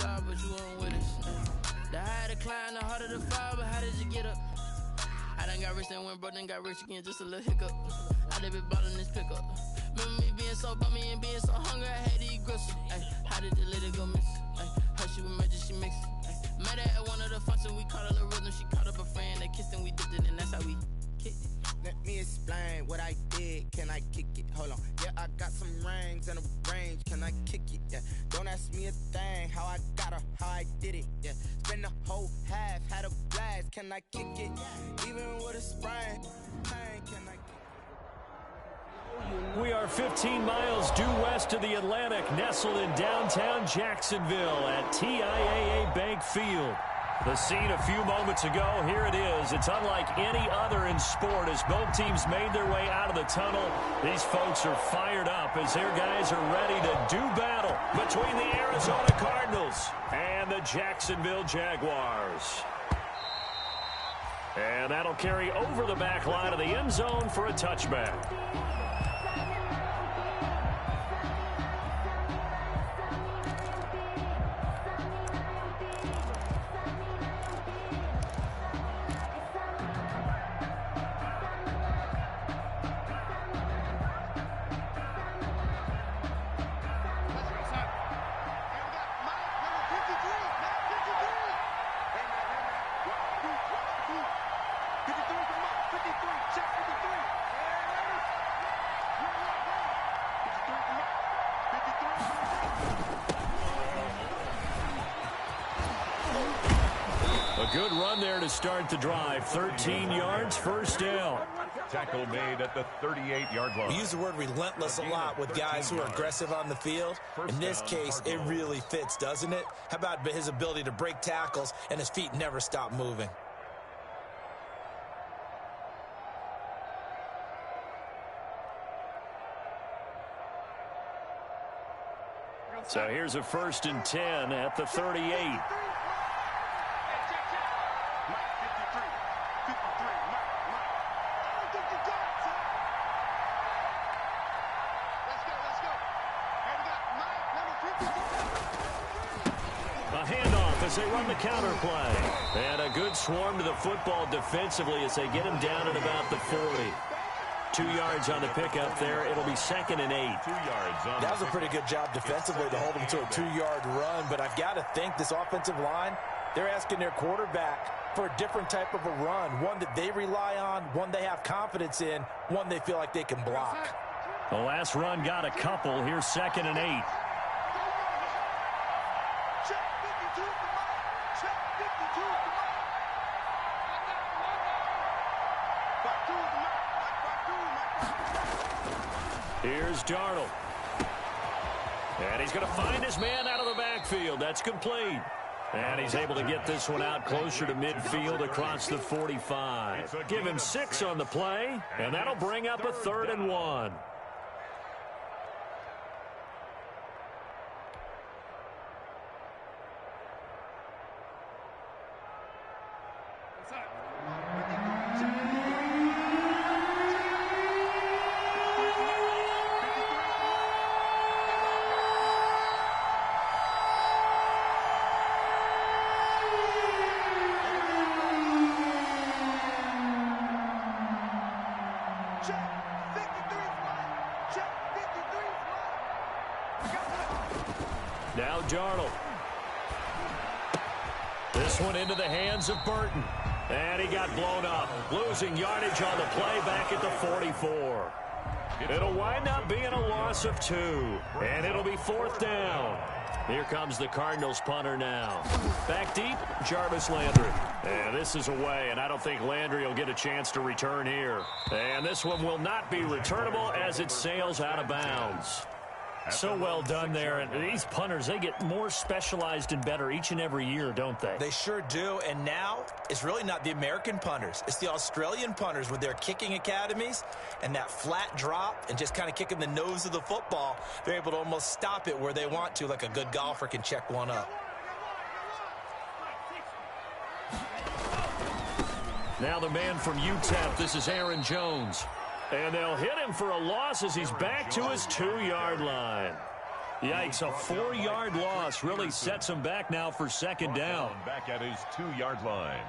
side, but you weren't with us. The higher the climb, the harder the fall, but how did you get up? I done got rich, then went broke, then got rich again, just a little hiccup. I done been ballin' this pickup. Remember me being so bummy and being so hungry, I had to eat gristle. How did the lady go miss? How she was magic, she mixed. Met her at one of the functions, we caught a little rhythm. She caught up a friend, they kissed and we dipped it, and that's how we kicked it. Let me explain what I did. Can I kick it? Hold on. Yeah, I got some rings and a range. Can I kick it? Yeah. Don't ask me a thing. How I got her, how I did it. Yeah. Spend the whole half, had a blast. Can I kick it? Even with a sprain. Can I kick it? We are 15 miles due west of the Atlantic, nestled in downtown Jacksonville at TIAA Bank Field. The scene a few moments ago, here it is. It's unlike any other in sport as both teams made their way out of the tunnel. These folks are fired up as their guys are ready to do battle between the Arizona Cardinals and the Jacksonville Jaguars. And that'll carry over the back line of the end zone for a touchback. Good run there to start the drive. 13 yards, first down. Tackle made at the 38-yard line. We use the word relentless a lot with guys who are aggressive on the field. In this case, it really fits, doesn't it? How about his ability to break tackles and his feet never stop moving? So here's a 1st and 10 at the 38. As they run the counter play. And a good swarm to the football defensively as they get him down at about the 40. 2 yards on the pickup there. It'll be 2nd and 8. 2 yards on. That was a pretty good job defensively to hold him to a 2-yard run. But I've got to think this offensive line, they're asking their quarterback for a different type of a run. One that they rely on, one they have confidence in, one they feel like they can block. The last run got a couple. Here's 2nd and 8. Here's Darnold. And he's going to find his man out of the backfield. That's complete. And he's able to get this one out closer to midfield across the 45. Give him 6 on the play, and that'll bring up a 3rd and 1. Now Darnold. This one into the hands of Burton. And he got blown up. Losing yardage on the play back at the 44. It'll wind up being a loss of 2. And it'll be 4th down. Here comes the Cardinals punter now. Back deep, Jarvis Landry. And this is away, and I don't think Landry will get a chance to return here. And this one will not be returnable as it sails out of bounds. So well done there. And these punters, they get more specialized and better each and every year, don't they? They sure do. And now it's really not the American punters. It's the Australian punters with their kicking academies and that flat drop and just kind of kicking the nose of the football. They're able to almost stop it where they want to, like a good golfer can check one up. Now the man from UTEP, this is Aaron Jones. And they'll hit him for a loss as he's back to his 2-yard line. Yikes, a 4-yard loss really sets him back now for second down. Back at his 2-yard line.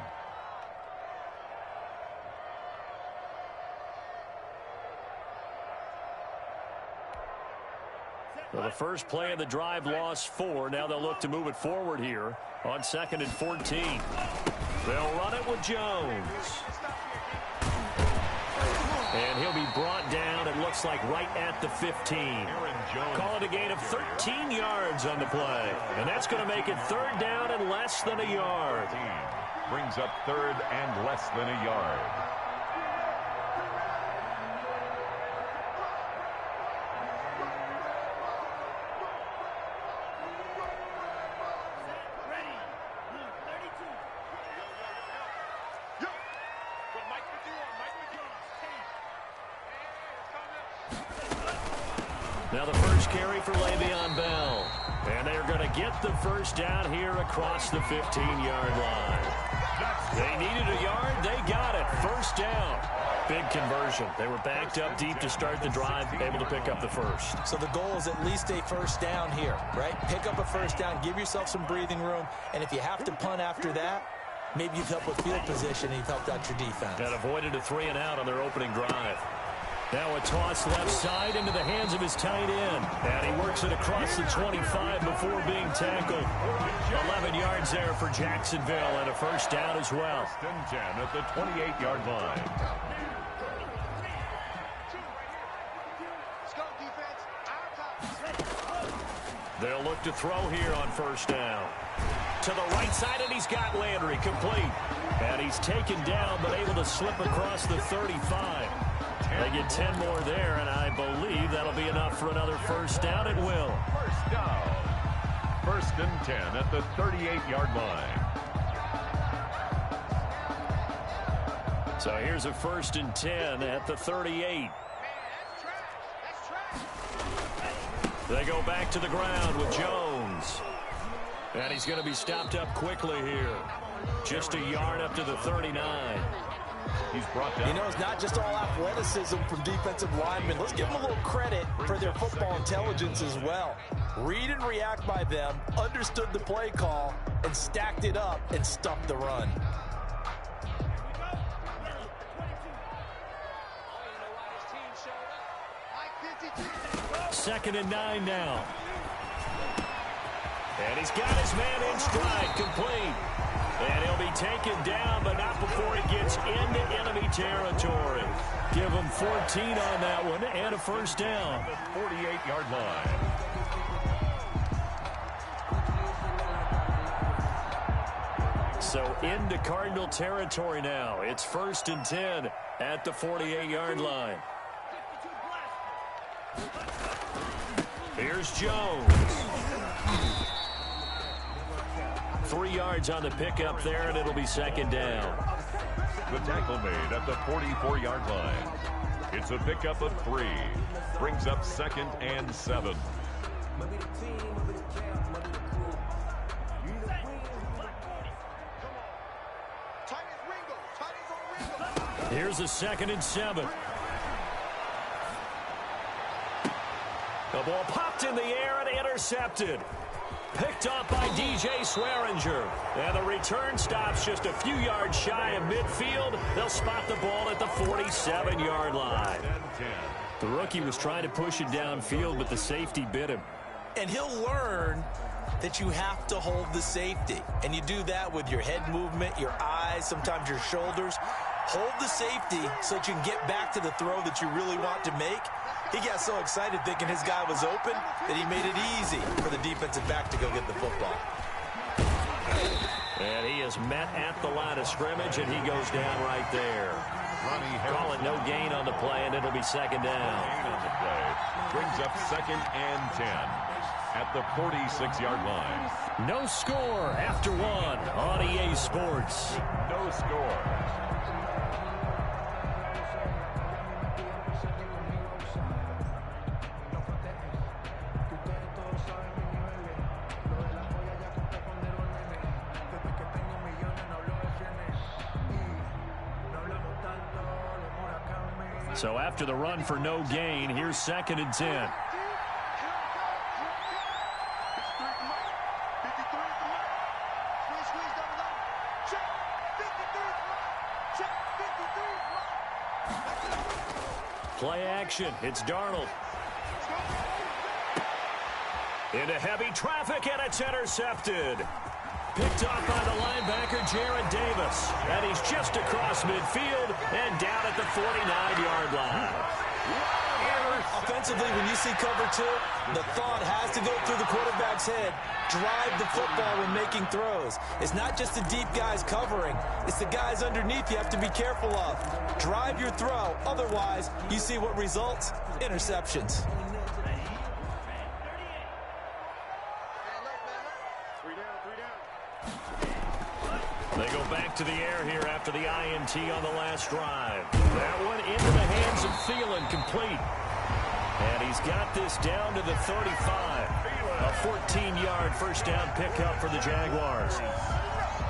Well, the first play of the drive lost 4. Now they'll look to move it forward here on 2nd and 14. They'll run it with Jones. And he'll be brought down, it looks like, right at the 15. Call it a gain of 13 yards on the play. And that's going to make it 3rd down and less than a yard. Brings up 3rd and less than a yard. Now the first carry for Le'Veon Bell. And they're going to get the first down here across the 15-yard line. They needed a yard. They got it. First down. Big conversion. They were backed up deep to start the drive, able to pick up the first. So the goal is at least a first down here, right? Pick up a first down, give yourself some breathing room, and if you have to punt after that, maybe you've helped with field position and you've helped out your defense. And avoided a 3 and out on their opening drive. Now a toss left side into the hands of his tight end. And he works it across the 25 before being tackled. 11 yards there for Jacksonville and a first down as well. 1st and 10 at the 28-yard line. They'll look to throw here on first down. To the right side, and he's got Landry complete. And he's taken down, but able to slip across the 35. They get 10 more there, and I believe that'll be enough for another first down. It will. First down. 1st and 10 at the 38-yard line. So here's a 1st and 10 at the 38. They go back to the ground with Jones. And he's going to be stopped up quickly here. Just a yard up to the 39. He's brought down. You know, it's not just all athleticism from defensive linemen. Let's give them a little credit for their football intelligence as well. Read and react by them, understood the play call, and stacked it up and stuffed the run. Second and 9 now. And he's got his man in stride, complete. And he'll be taken down, but not before he gets into enemy territory. Give him 14 on that one and a first down. The 48-yard line. So into Cardinal territory now. It's 1st and 10 at the 48-yard line. Here's Jones. 3 yards on the pickup there, and it'll be second down. The tackle made at the 44-yard line. It's a pickup of 3. Brings up 2nd and 7. Here's a 2nd and 7. The ball popped in the air and intercepted. Picked up by DJ Swearinger. And the return stops just a few yards shy of midfield. They'll spot the ball at the 47-yard line. The rookie was trying to push it downfield, but the safety bit him. And he'll learn that you have to hold the safety. And you do that with your head movement, your eyes, sometimes your shoulders. Hold the safety so that you can get back to the throw that you really want to make. He got so excited thinking his guy was open that he made it easy for the defensive back to go get the football. And he is met at the line of scrimmage, and he goes down right there. Call it no gain on the play, and it'll be second down. Gain on the play. Brings up 2nd and 10 at the 46-yard line. No score after 1 on EA Sports. No score. So after the run for no gain, here's 2nd and 10. Play action. It's Darnold. Into heavy traffic, and it's intercepted. Picked off by the linebacker, Jared Davis. And he's just across midfield and down at the 49-yard line. Offensively, when you see cover two, the thought has to go through the quarterback's head. Drive the football when making throws. It's not just the deep guys covering. It's the guys underneath you have to be careful of. Drive your throw. Otherwise, you see what results? Interceptions. They go back to the air here after the INT on the last drive. That one into the hands of Thielen, complete. And he's got this down to the 35. A 14-yard first down pickup for the Jaguars.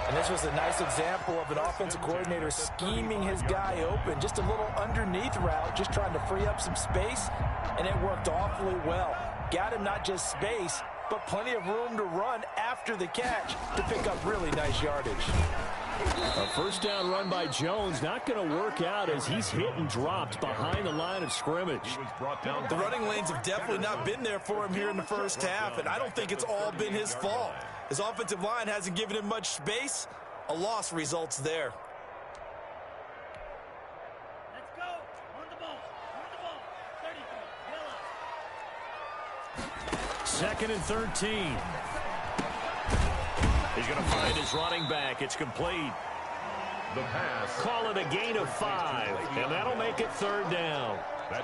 And this was a nice example of an offensive coordinator scheming his guy open. Just a little underneath route, just trying to free up some space, and it worked awfully well. Got him not just space, but plenty of room to run after the catch to pick up really nice yardage. A first down run by Jones, not going to work out as he's hit and dropped behind the line of scrimmage. The running lanes have definitely not been there for him here in the first half, and I don't think it's all been his fault. His offensive line hasn't given him much space. A loss results there. Let's go. On the ball. 33. Yellow. 2nd and 13. He's going to find his running back. It's complete. The pass. Call it a gain of 5, and that'll make it 3rd down.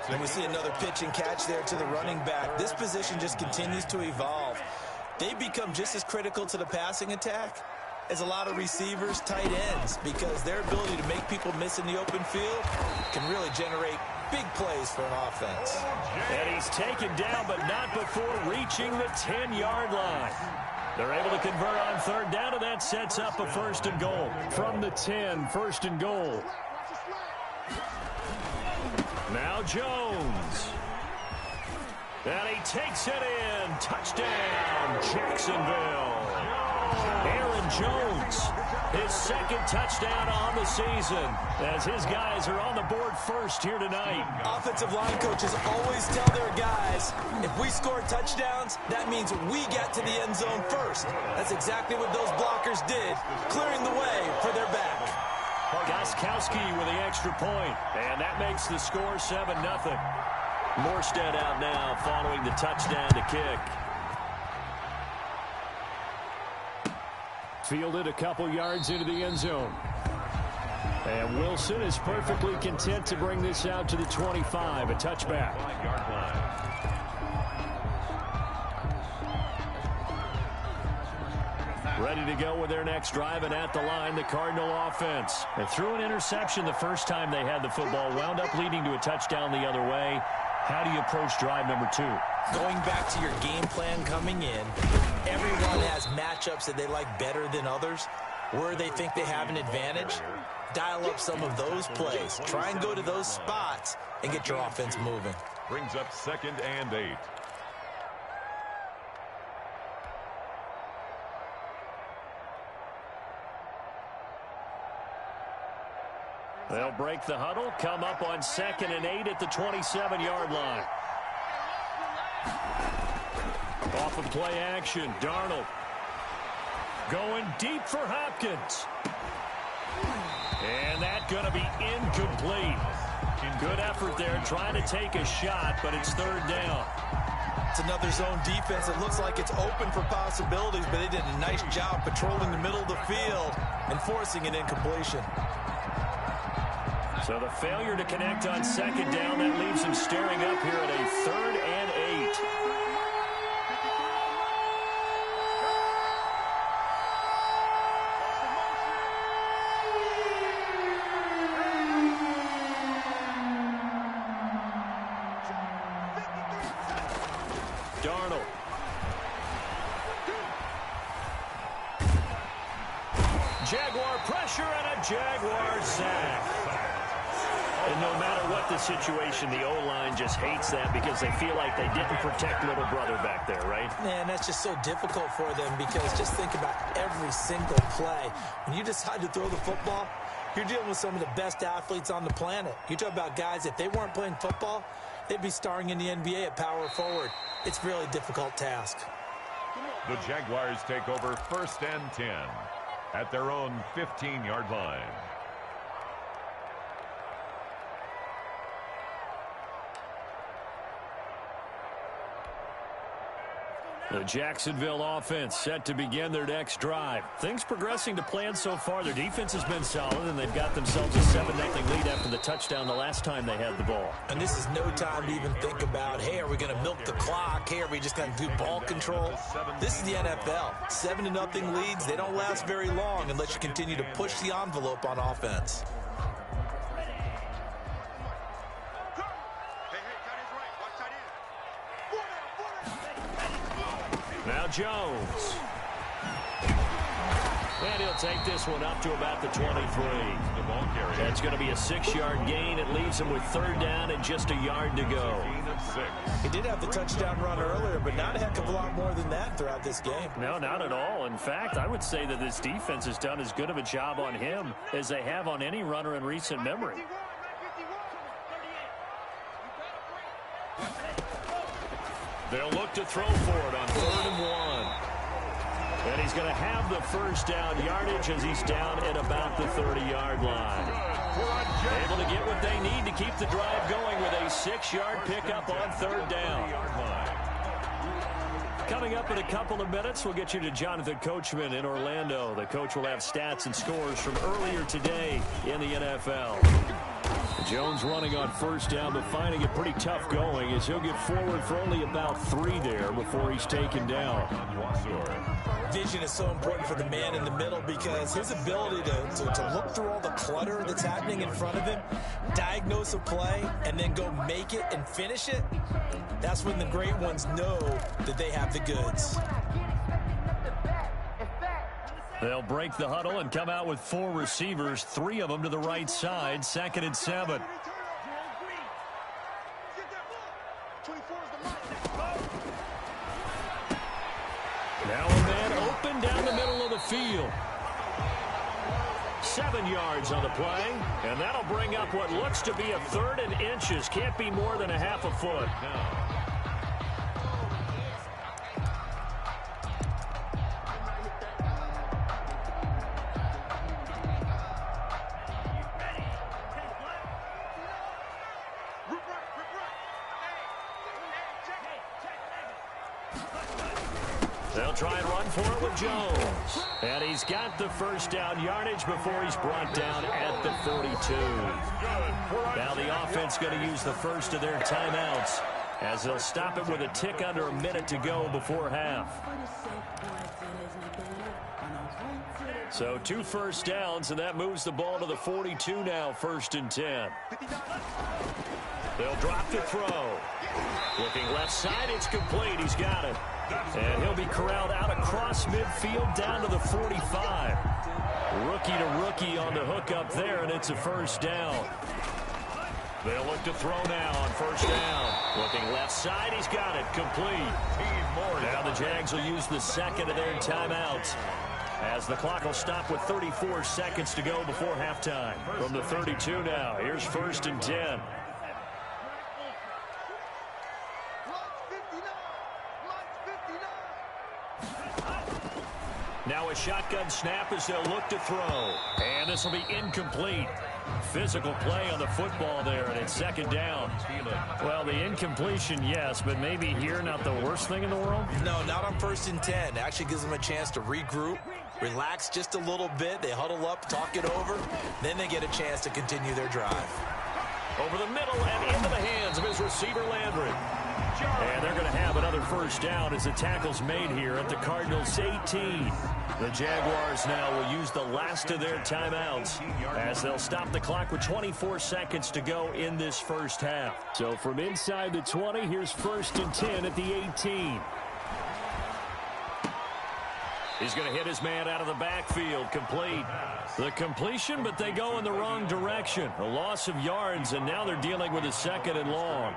And we see another pitch and catch there to the running back. This position just continues to evolve. They become just as critical to the passing attack as a lot of receivers, tight ends, because their ability to make people miss in the open field can really generate big plays for an offense. And he's taken down, but not before reaching the 10-yard line. They're able to convert on 3rd down, and that sets up a 1st and goal. From the 10, 1st and goal. Now Jones. And he takes it in. Touchdown, Jacksonville. Aaron Jones, his 2nd touchdown on the season, as his guys are on the board first here tonight. Offensive line coaches always tell their guys, if we score touchdowns, that means we get to the end zone first. That's exactly what those blockers did, clearing the way for their back. Gostkowski with the extra point, and that makes the score 7-0. Morstead out now following the touchdown to kick. Fielded a couple yards into the end zone. And Wilson is perfectly content to bring this out to the 25, a touchback. Ready to go with their next drive, and at the line, the Cardinal offense. And threw an interception the first time they had the football, wound up leading to a touchdown the other way. How do you approach drive number 2? Going back to your game plan coming in, everyone has matchups that they like better than others. Where they think they have an advantage, dial up some of those plays. Try and go to those spots and get your offense moving. Brings up 2nd and 8. They'll break the huddle, come up on 2nd and 8 at the 27-yard line. Off of play action, Darnold. Going deep for Hopkins. And that going to be incomplete. Good effort there, trying to take a shot, but it's 3rd down. It's another zone defense. It looks like it's open for possibilities, but they did a nice job patrolling the middle of the field and forcing an incompletion. So the failure to connect on 2nd down, that leaves him staring up here at a 3rd and 8. Darnold. Jaguar pressure and a Jaguar sack. And no matter what the situation, the O-line just hates that because they feel like they didn't protect little brother back there, right? Man, that's just so difficult for them because just think about every single play. When you decide to throw the football, You're dealing with some of the best athletes on the planet. You talk about guys, if they weren't playing football, they'd be starring in the NBA at power forward. It's a really difficult task. The Jaguars take over 1st and 10 at their own 15-yard line. The Jacksonville offense set to begin their next drive. Things progressing to plan so far. Their defense has been solid, and they've got themselves a 7-0 lead after the touchdown the last time they had the ball. And this is no time to even think about, hey, are we going to milk the clock? Hey, are we just going to do ball control? This is the NFL. 7-0 leads, they don't last very long unless you continue to push the envelope on offense. Now Jones. And he'll take this one up to about the 23. That's going to be a 6-yard gain. It leaves him with 3rd down and just a yard to go. He did have the touchdown run earlier, but not a heck of a lot more than that throughout this game. No, not at all. In fact, I would say that this defense has done as good of a job on him as they have on any runner in recent memory. They'll look to throw for it on 3rd and 1. And he's going to have the first down yardage as he's down at about the 30-yard line. Able to get what they need to keep the drive going with a 6-yard pickup on 3rd down. Coming up in a couple of minutes, we'll get you to Jonathan Coachman in Orlando. The coach will have stats and scores from earlier today in the NFL. Jones running on 1st down, but finding it pretty tough going as he'll get forward for only about 3 there before he's taken down. Vision is so important for the man in the middle because his ability to look through all the clutter that's happening in front of him, diagnose a play, and then go make it and finish it, that's when the great ones know that they have the goods. They'll break the huddle and come out with 4 receivers, 3 of them to the right side, 2nd and 7. Now a man open down the middle of the field. 7 yards on the play, and that'll bring up what looks to be a 3rd and inches. Can't be more than a half a foot. They'll try and run for it with Jones. And he's got the first down yardage before he's brought down at the 42. Now the offense going to use the first of their timeouts as they'll stop it with a tick under a minute to go before half. So 2 first downs, and that moves the ball to the 42 now, 1st and 10. They'll drop the throw. Looking left side, it's complete. He's got it. And he'll be corralled out across midfield down to the 45. Rookie to rookie on the hook up there, and it's a 1st down. They'll look to throw now on 1st down. Looking left side, he's got it. Complete. Now the Jags will use the 2nd of their timeouts as the clock will stop with 34 seconds to go before halftime. From the 32 now, here's 1st and 10. Now a shotgun snap as they'll look to throw. And this will be incomplete. Physical play on the football there, and it's 2nd down. Well, the incompletion, yes, but maybe here not the worst thing in the world? No, not on 1st and 10. It actually gives them a chance to regroup, relax just a little bit. They huddle up, talk it over. Then they get a chance to continue their drive. Over the middle and into the hands of his receiver, Landry. And they're going to have another 1st down as the tackle's made here at the Cardinals' 18. The Jaguars now will use the last of their timeouts as they'll stop the clock with 24 seconds to go in this 1st half. So from inside the 20, here's 1st and 10 at the 18. He's going to hit his man out of the backfield. Complete. The completion, but they go in the wrong direction. A loss of yards, and now they're dealing with a 2nd and long.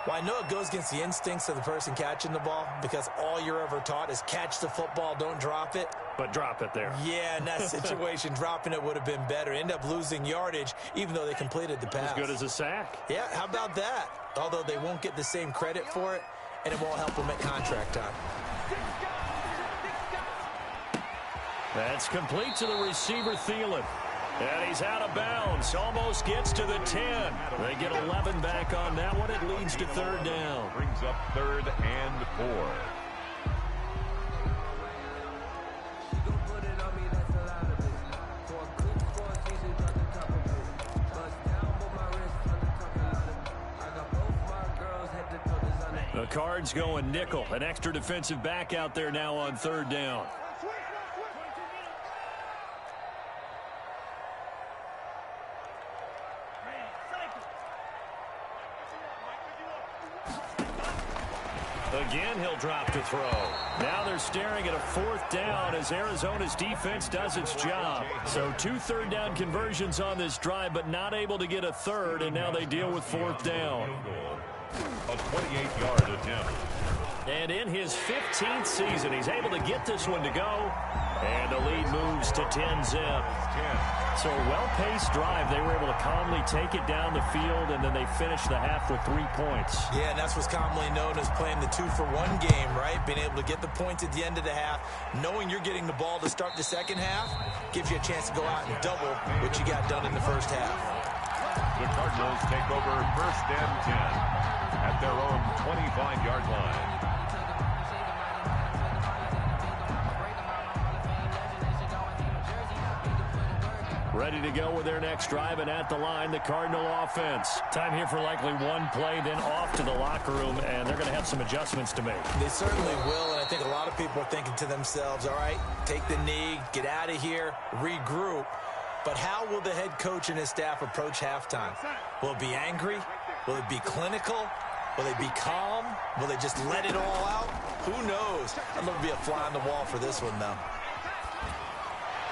Well, I know it goes against the instincts of the person catching the ball because all you're ever taught is catch the football, don't drop it. But drop it there. Yeah, in that situation, dropping it would have been better. End up losing yardage, even though they completed the pass. As good as a sack. Yeah, how about that? Although they won't get the same credit for it, and it won't help them at contract time. That's complete to the receiver, Thielen. And he's out of bounds. Almost gets to the 10. They get 11 back on that one. It leads to third down. Brings up 3rd and 4. The Cards going nickel. An extra defensive back out there now on third down. Again, he'll drop to throw. Now they're staring at a 4th down as Arizona's defense does its job. So 2 third-down conversions on this drive, but not able to get a third, and now they deal with 4th down. A 28-yard attempt. And in his 15th season, he's able to get this one to go. And the lead moves to 10-zip. So a well-paced drive. They were able to calmly take it down the field, and then they finished the half with 3 points. Yeah, and that's what's commonly known as playing the 2-for-1 game, right? Being able to get the points at the end of the half, knowing you're getting the ball to start the second half, gives you a chance to go out and double what you got done in the first half. The Cardinals take over 1st and 10 at their own 25-yard line. Ready to go with their next drive, and at the line, the Cardinal offense. Time here for likely one play, then off to the locker room, and they're going to have some adjustments to make. They certainly will, and I think a lot of people are thinking to themselves, all right, take the knee, get out of here, regroup. But how will the head coach and his staff approach halftime? Will it be angry? Will it be clinical? Will they be calm? Will they just let it all out? Who knows? I'd love to be a fly on the wall for this one, though.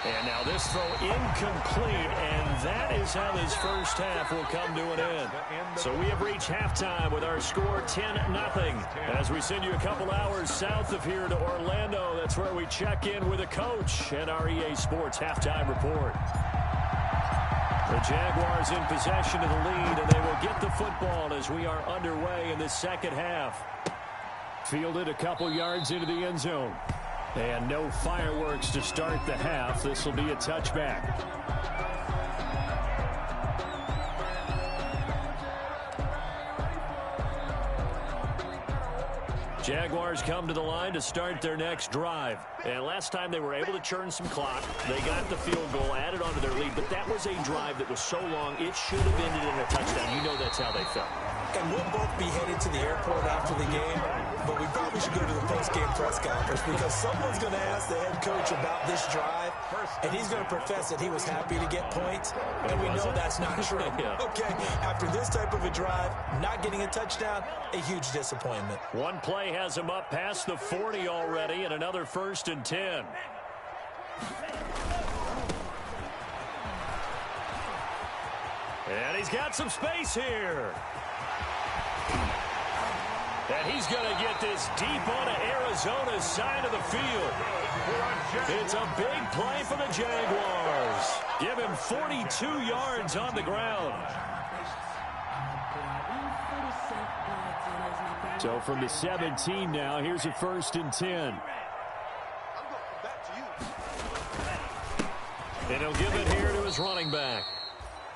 And now this throw incomplete, and that is how this first half will come to an end. So we have reached halftime with our score 10-0. As we send you a couple hours south of here to Orlando, that's where we check in with a coach and our EA Sports halftime report. The Jaguars in possession of the lead, and they will get the football as we are underway in this second half. Fielded a couple yards into the end zone. And no fireworks to start the half. This will be a touchback. Jaguars come to the line to start their next drive. And last time they were able to churn some clock. They got the field goal, added onto their lead. But that was a drive that was so long, it should have ended in a touchdown. You know that's how they felt. And we'll both be headed to the airport after the game, but we probably should go to the post-game press conference because someone's going to ask the head coach about this drive, and he's going to profess that he was happy to get points, and we know that's not true. Yeah. Okay, after this type of a drive, not getting a touchdown, a huge disappointment. One play has him up past the 40 already, and another 1st and 10. And he's got some space here. And he's going to get this deep onto Arizona's side of the field. It's a big play for the Jaguars. Give him 42 yards on the ground. So from the 17 now, here's a 1st and 10. And he'll give it here to his running back.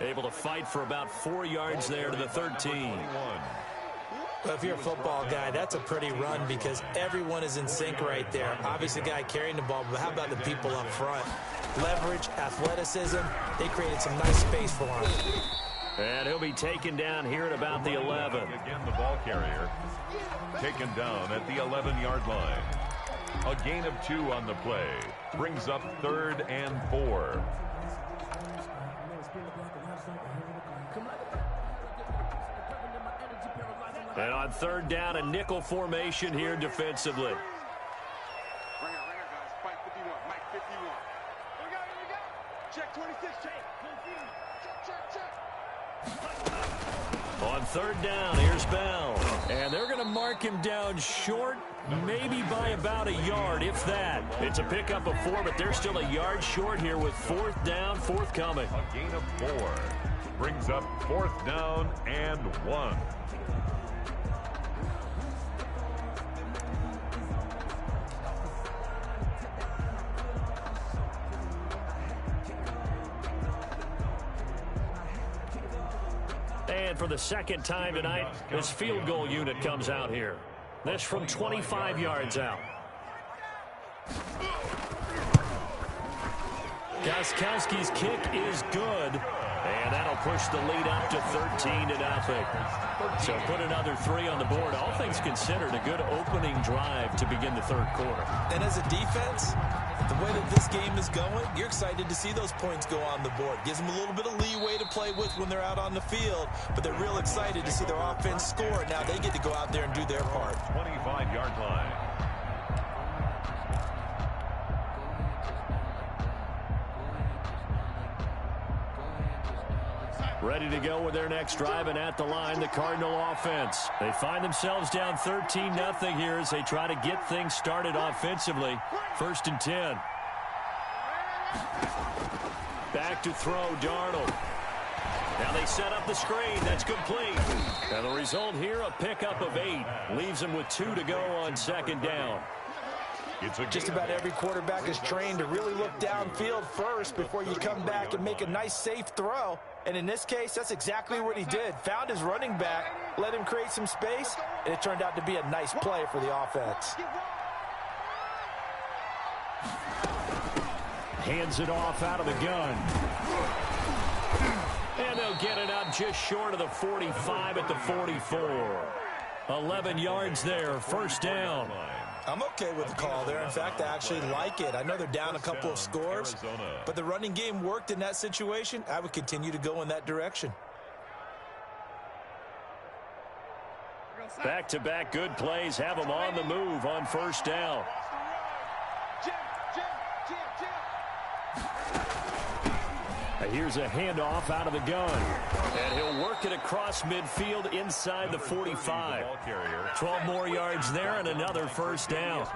Able to fight for about 4 yards there to the 13. Well, if you're a football guy, that's a pretty run because everyone is in sync right there. Obviously, the guy carrying the ball, but how about the people up front? Leverage, athleticism, they created some nice space for him. And he'll be taken down here at about the 11. Again, the ball carrier taken down at the 11-yard line. A gain of 2 on the play. Brings up 3rd and 4. And on 3rd down, a nickel formation here defensively. On third down, here's Bell. And they're going to mark him down short, maybe by about a yard, if that. It's a pickup of 4, but they're still a yard short here with fourth down, forthcoming. A gain of 4 brings up fourth down and 1. And for the second time tonight, this field goal unit comes out here. This from 25 yards out. Gostkowski's kick is good. And that'll push the lead up to 13-0. So put another 3 on the board. All things considered, a good opening drive to begin the third quarter. And as a defense, the way that this game is going, you're excited to see those points go on the board. Gives them a little bit of leeway to play with when they're out on the field, but they're real excited to see their offense score. Now they get to go out there and do their part. 25-yard line. Ready to go with their next drive, and at the line, the Cardinal offense. They find themselves down 13-0 here as they try to get things started offensively. 1st and 10. Back to throw, Darnold. Now they set up the screen. That's complete. And the result here, a pickup of 8. Leaves them with 2 to go on 2nd down. Just about every quarterback is trained to really look downfield first before you come back and make a nice, safe throw. And in this case, that's exactly what he did. Found his running back, let him create some space, and it turned out to be a nice play for the offense. Hands it off out of the gun. And they'll get it out just short of the 45 at the 44. 11 yards there, 1st down. I'm okay with the call there. In fact, I actually like it. I know they're down a couple of scores, but the running game worked in that situation. I would continue to go in that direction. Back-to-back good plays have them on the move on 1st down. Here's a handoff out of the gun. And he'll work it across midfield inside the 45. 12 more yards there and another 1st down.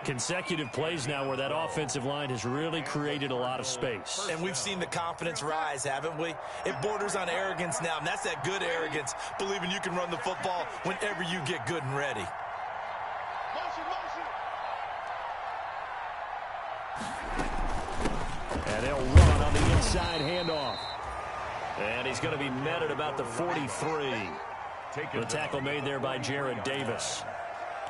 Consecutive plays now where that offensive line has really created a lot of space. And we've seen the confidence rise, haven't we? It borders on arrogance now, and that's that good arrogance, believing you can run the football whenever you get good and ready. And they'll run on the inside handoff. And he's going to be met at about the 43. The tackle made there by Jared Davis.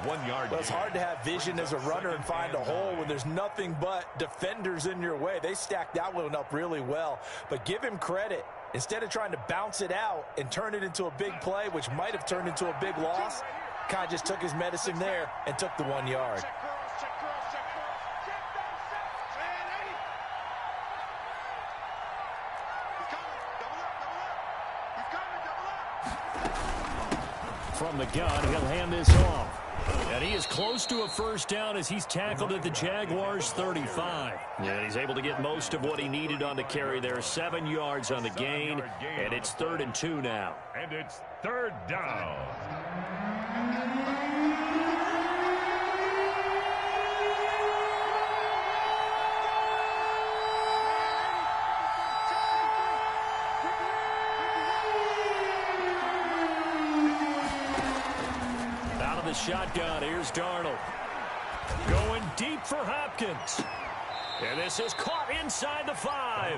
1 yard. Well, it's hard to have vision as a runner and find a hole when there's nothing but defenders in your way. They stacked that one up really well. But give him credit. Instead of trying to bounce it out and turn it into a big play, which might have turned into a big loss, kind of just took his medicine there and took the 1 yard. From the gun, he'll hand this off. And he is close to a 1st down as he's tackled at the Jaguars' 35. And he's able to get most of what he needed on the carry there. 7 yards on the gain, and it's 3rd and 2 now. And it's 3rd down. Shotgun, here's Darnold. Going deep for Hopkins. And this is caught inside the 5.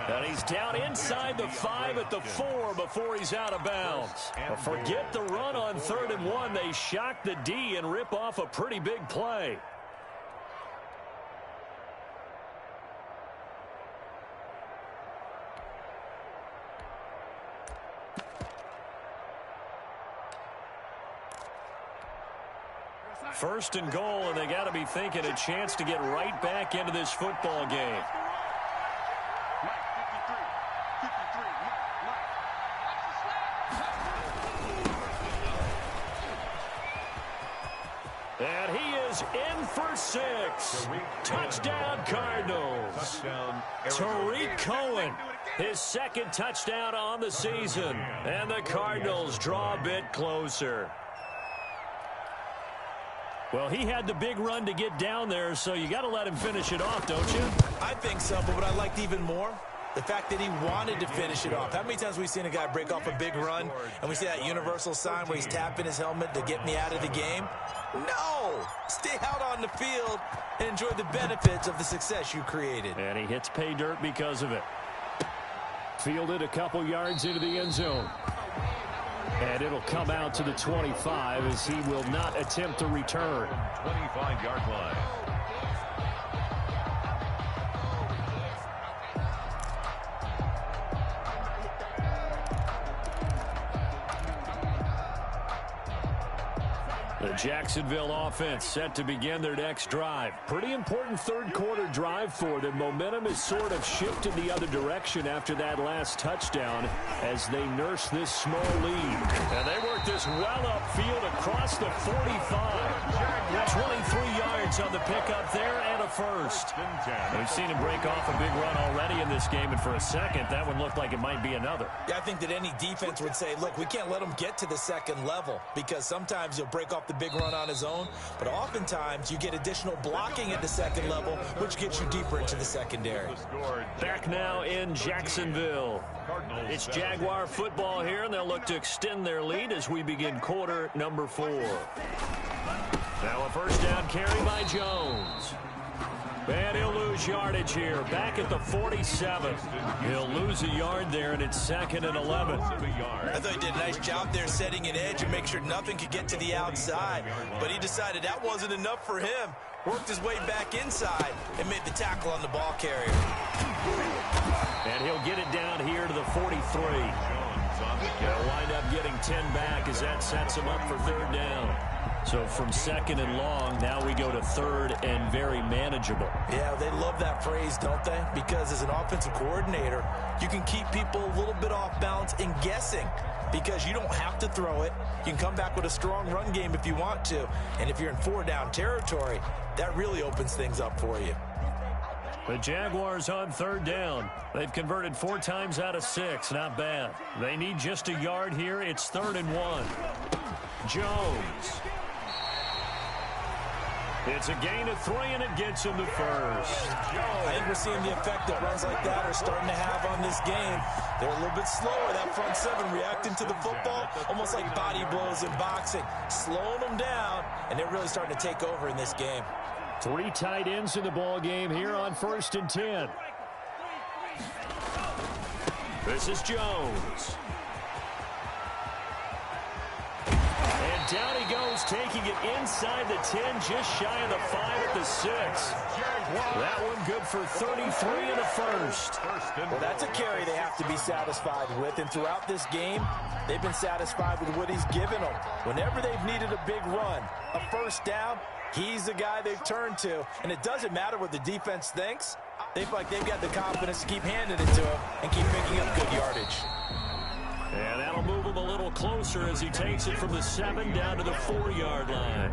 And he's down inside the 5 at the 4 before he's out of bounds. But forget the run on 3rd and 1. They shock the D and rip off a pretty big play. First and goal, and they got to be thinking a chance to get right back into this football game. And he is in for 6. Touchdown, Cardinals. Tariq Cohen, his second touchdown on the season. And the Cardinals draw a bit closer. Well, he had the big run to get down there, so you got to let him finish it off, don't you? I think so, but what I liked even more, the fact that he wanted to finish it off. How many times have we seen a guy break off a big run, and we see that universal sign where he's tapping his helmet to get me out of the game? No! Stay out on the field and enjoy the benefits of the success you created. And he hits pay dirt because of it. Fielded a couple yards into the end zone. And it'll come out to the 25 as he will not attempt to return. 25-yard line. The Jacksonville offense set to begin their next drive. Pretty important third-quarter drive for them. Momentum has sort of shifted the other direction after that last touchdown as they nurse this small lead. And they work this well upfield across the 45. 23 yards on the pickup there and a first. We've seen him break off a big run already in this game, and for a second, that one looked like it might be another. Yeah, I think that any defense would say, look, we can't let him get to the second level because sometimes he'll break off the big run on his own, but oftentimes you get additional blocking at the second level, which gets you deeper into the secondary. Back now in Jacksonville. It's Jaguar football here, and they'll look to extend their lead as we begin quarter number 4. Now a first down carry by Jones. And he'll lose yardage here. Back at the 47. He'll lose a yard there, and it's 2nd and 11. I thought he did a nice job there setting an edge and make sure nothing could get to the outside. But he decided that wasn't enough for him. Worked his way back inside and made the tackle on the ball carrier. And he'll get it down here to the 43. He'll wind up getting 10 back as that sets him up for third down. So from 2nd and long, now we go to 3rd and very manageable. Yeah, they love that phrase, don't they? Because as an offensive coordinator, you can keep people a little bit off balance and guessing because you don't have to throw it. You can come back with a strong run game if you want to. And if you're in 4-down territory, that really opens things up for you. The Jaguars on 3rd down. They've converted 4 times out of 6. Not bad. They need just a yard here. It's 3rd and 1. Jones. It's a gain of 3, and it gets him to first. I think we're seeing the effect that runs like that are starting to have on this game. They're a little bit slower, that front 7, reacting to the football, almost like body blows in boxing, slowing them down, and they're really starting to take over in this game. 3 tight ends in the ball game here on 1st and 10. This is Jones. And down he goes, taking it inside the 10, just shy of the 5 at the 6. That one good for 33 and a first. Well, that's a carry they have to be satisfied with, and throughout this game, they've been satisfied with what he's given them. Whenever they've needed a big run, a first down, he's the guy they've turned to, and it doesn't matter what the defense thinks. They feel like they've got the confidence to keep handing it to him and keep picking up good yardage. And that'll move him a little closer as he takes it from the 7 down to the 4-yard line.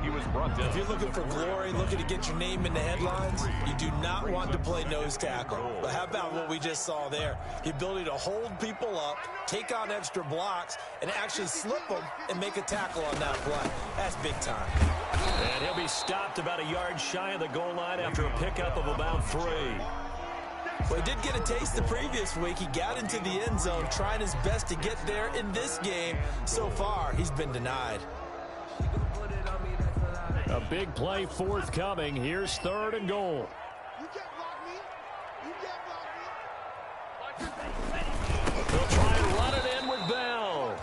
He was brought down. If you're looking for glory, looking to get your name in the headlines, you do not want to play nose tackle. But how about what we just saw there? The ability to hold people up, take on extra blocks, and actually slip them and make a tackle on that play. That's big time. And he'll be stopped about a yard shy of the goal line after a pickup of about 3. Well, he did get a taste the previous week. He got into the end zone, trying his best to get there in this game. So far, he's been denied. A big play forthcoming. Here's 3rd and goal. They'll try and run it in with Bell.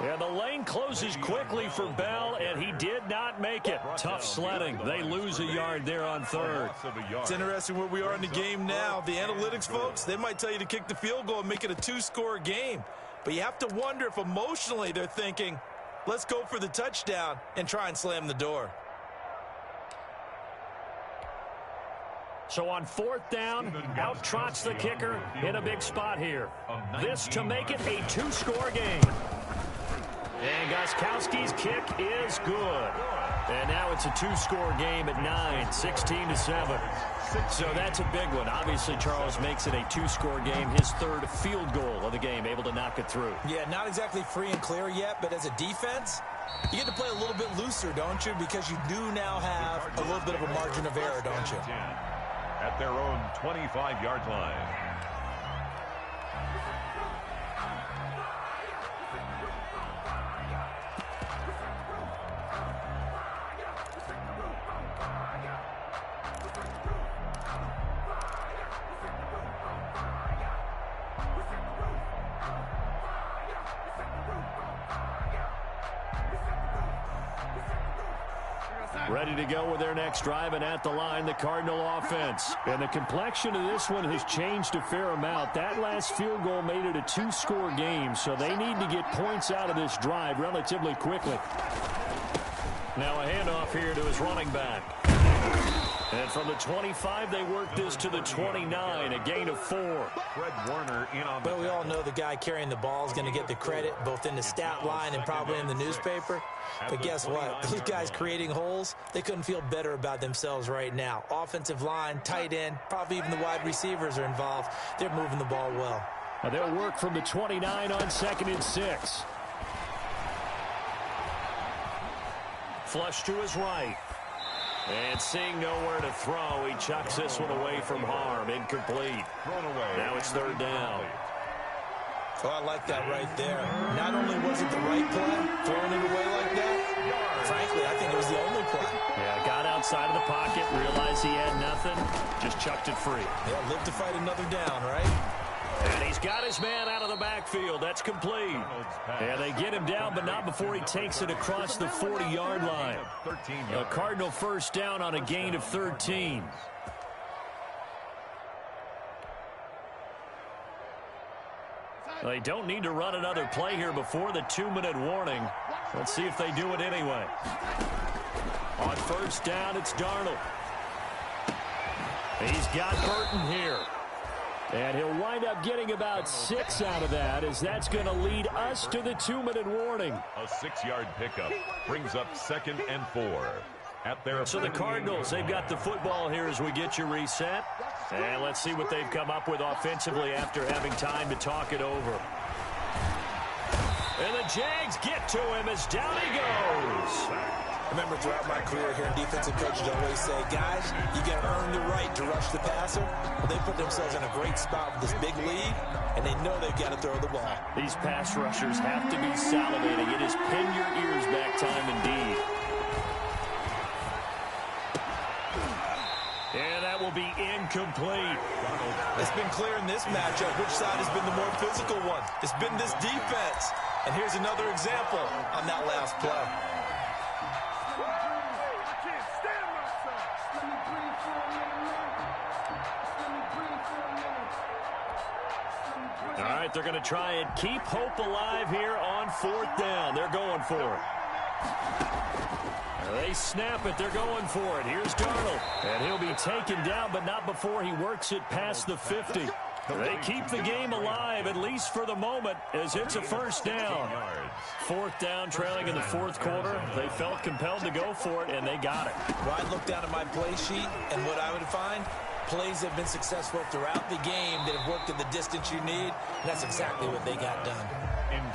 And the lane closes quickly for Bell, and he did not make it. Tough sledding. They lose a yard there on 3rd. It's interesting where we are in the game now. The analytics folks, they might tell you to kick the field goal and make it a 2-score game. But you have to wonder if emotionally they're thinking, let's go for the touchdown and try and slam the door. So on 4th down, out trots the kicker in a big spot here. This to make it a 2-score game. And Gostkowski's kick is good. And now it's a two-score game at 9, 16-7. So that's a big one. Obviously, Charles makes it a two-score game. His third field goal of the game, able to knock it through. Yeah, not exactly free and clear yet, but as a defense, you get to play a little bit looser, don't you? Because you do now have a little bit of a margin of error, don't you? At their own 25-yard line. Ready to go with their next drive, and at the line, the Cardinal offense. And the complexion of this one has changed a fair amount. That last field goal made it a two-score game, so they need to get points out of this drive relatively quickly. Now a handoff here to his running back. And from the 25, they work this to the 29, a gain of 4. Fred Warner in on the... Well, we all know the guy carrying the ball is going to get the credit, both in the stat line and probably in the newspaper. But guess what? Those guys creating holes, they couldn't feel better about themselves right now. Offensive line, tight end, probably even the wide receivers are involved. They're moving the ball well. Now they'll work from the 29 on 2nd and 6. Flush to his right. And seeing nowhere to throw, he chucks this one away from harm. Incomplete. Now it's 3rd down. Oh, I like that right there. Not only was it the right play, throwing it away like that, frankly, I think it was the only play. Yeah, got outside of the pocket, realized he had nothing, just chucked it free. Yeah, live to fight another down, right? And he's got his man out of the backfield. That's complete. And they get him down, but not before he takes it across the 40-yard line. A Cardinal first down on a gain of 13. They don't need to run another play here before the 2-minute warning. Let's see if they do it anyway. On first down, it's Darnold. He's got Burton here. And he'll wind up getting about 6 out of that, as that's going to lead us to the 2-minute warning. A 6-yard pickup brings up 2nd and 4. At their so the Cardinals, they've got the football here as we get you reset. And let's see what they've come up with offensively after having time to talk it over. And the Jags get to him as down he goes. Remember, throughout my career here in defensive coaches always say, guys, you got to earn the right to rush the passer. Well, they put themselves in a great spot with this big lead, and they know they've got to throw the ball. These pass rushers have to be salivating. It is pin your ears back time indeed. And that will be incomplete. It's been clear in this matchup which side has been the more physical one. It's been this defense. And here's another example on that last play. All right, they're going to try and keep hope alive here on 4th down. They're going for it. They snap it. They're going for it. Here's Darnold. And he'll be taken down, but not before he works it past the 50. They keep the game alive, at least for the moment, as it's a first down. 4th down, trailing in the 4th quarter. They felt compelled to go for it, and they got it. Well, I'd look down at my play sheet, and what I would find, plays have been successful throughout the game that have worked in the distance you need, and that's exactly what they got done.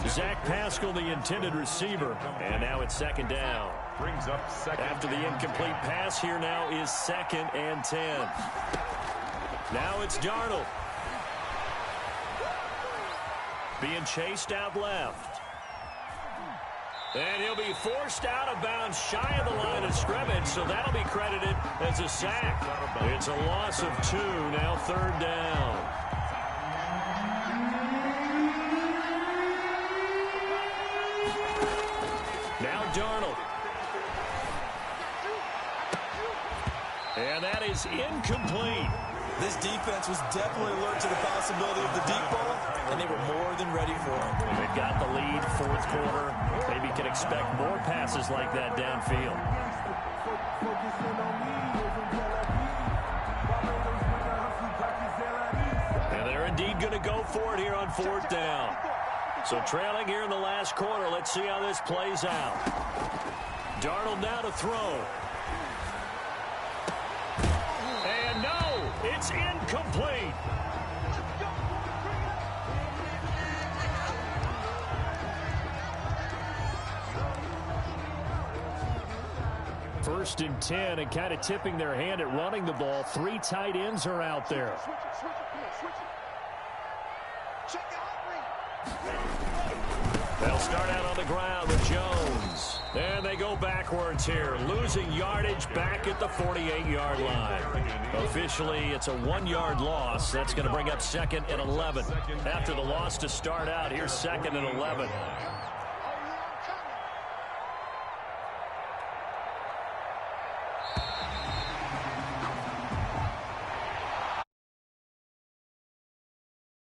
Zach Pascal, the intended receiver, and now it's 2nd down. Brings up 2nd. After the incomplete pass, here now is 2nd and 10. Now it's Darnold. Being chased out left. And he'll be forced out of bounds shy of the line of scrimmage, so that'll be credited as a sack. It's a loss of 2, now 3rd down. Now Darnold. And that is incomplete. This defense was definitely alert to the possibility of the deep ball, and they were more than ready for it. They've got the lead, 4th quarter. Maybe can expect more passes like that downfield. And they're indeed going to go for it here on 4th down. So trailing here in the last quarter, let's see how this plays out. Darnold now to throw. And no, it's incomplete. First and 10, and kind of tipping their hand at running the ball. 3 tight ends are out there. They'll start out on the ground with Jones. And they go backwards here, losing yardage back at the 48-yard line. Officially, it's a 1-yard loss. That's going to bring up 2nd and 11. After the loss to start out, here's 2nd and 11.